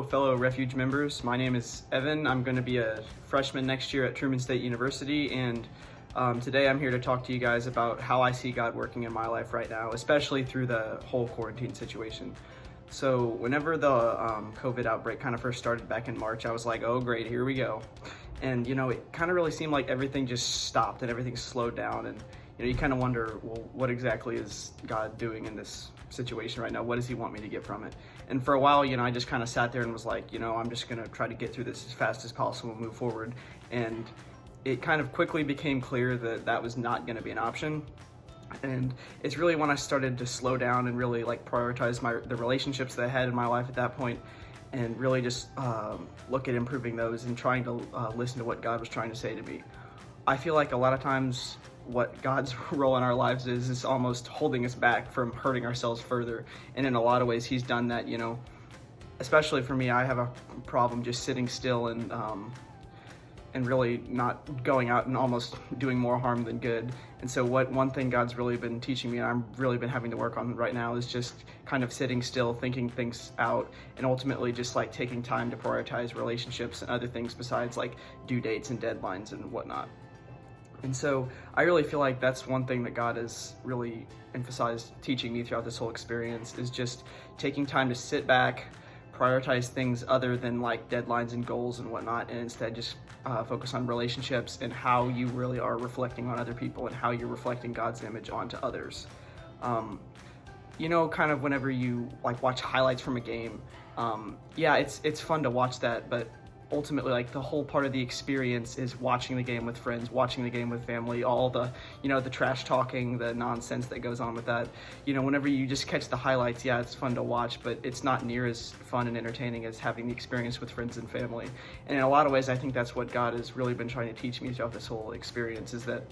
Hello, fellow Refuge members. My name is Evan. I'm going to be a freshman next year at Truman State University, and today I'm here to talk to you guys about how I see God working in my life right now, especially through the whole quarantine situation. So whenever the COVID outbreak kind of first started back in March, I was like, oh great, here we go. And it kind of really seemed like everything just stopped and everything slowed down, and you kind of wonder, well, what exactly is God doing in this situation right now? What does he want me to get from it? And for a while, I just kind of sat there and was like, I'm just gonna try to get through this as fast as possible and move forward. And it kind of quickly became clear that that was not gonna be an option. And it's really when I started to slow down and really prioritize the relationships that I had in my life at that point, and really just look at improving those and trying to listen to what God was trying to say to me. I feel like a lot of times what God's role in our lives is almost holding us back from hurting ourselves further. And in a lot of ways, he's done that, especially for me. I have a problem just sitting still and really not going out and almost doing more harm than good. And so one thing God's really been teaching me, and I'm really been having to work on right now, is just kind of sitting still, thinking things out, and ultimately just taking time to prioritize relationships and other things besides due dates and deadlines and whatnot. And so I really feel like that's one thing that God has really emphasized teaching me throughout this whole experience, is just taking time to sit back, prioritize things other than deadlines and goals and whatnot, and instead just focus on relationships and how you really are reflecting on other people and how you're reflecting God's image onto others. Kind of whenever you watch highlights from a game, yeah, it's fun to watch that, but ultimately the whole part of the experience is watching the game with friends, watching the game with family, all the the trash talking, the nonsense that goes on with that. Whenever you just catch the highlights, yeah, it's fun to watch, but it's not near as fun and entertaining as having the experience with friends and family. And in a lot of ways, I think that's what God has really been trying to teach me throughout this whole experience, is that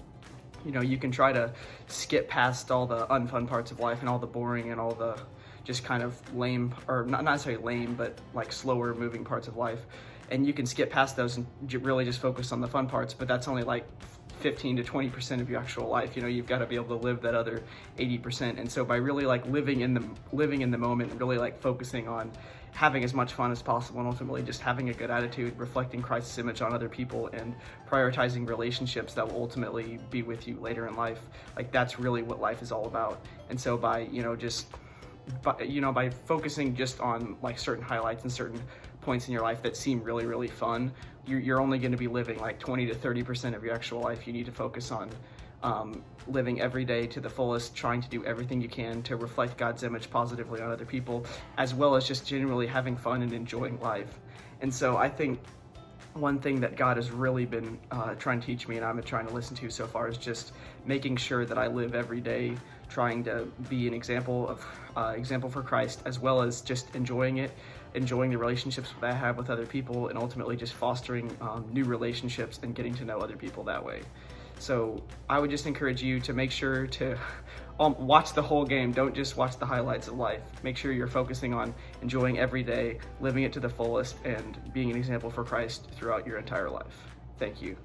you can try to skip past all the unfun parts of life and all the boring and all the just kind of lame, or not necessarily lame, but slower moving parts of life. And you can skip past those and really just focus on the fun parts, but that's only 15 to 20% of your actual life. You've got to be able to live that other 80%. And so by really living in the moment and really focusing on having as much fun as possible, and ultimately just having a good attitude, reflecting Christ's image on other people, and prioritizing relationships that will ultimately be with you later in life, that's really what life is all about. And so by by focusing just on certain highlights and certain points in your life that seem really, really fun, you're only going to be living 20 to 30% of your actual life. You need to focus on living every day to the fullest, trying to do everything you can to reflect God's image positively on other people, as well as just genuinely having fun and enjoying life. And so I think one thing that God has really been trying to teach me, and I've been trying to listen to so far, is just making sure that I live every day trying to be an example for Christ, as well as just enjoying the relationships that I have with other people, and ultimately just fostering new relationships and getting to know other people that way. So I would just encourage you to make sure to watch the whole game. Don't just watch the highlights of life. Make sure you're focusing on enjoying every day, living it to the fullest, and being an example for Christ throughout your entire life. Thank you.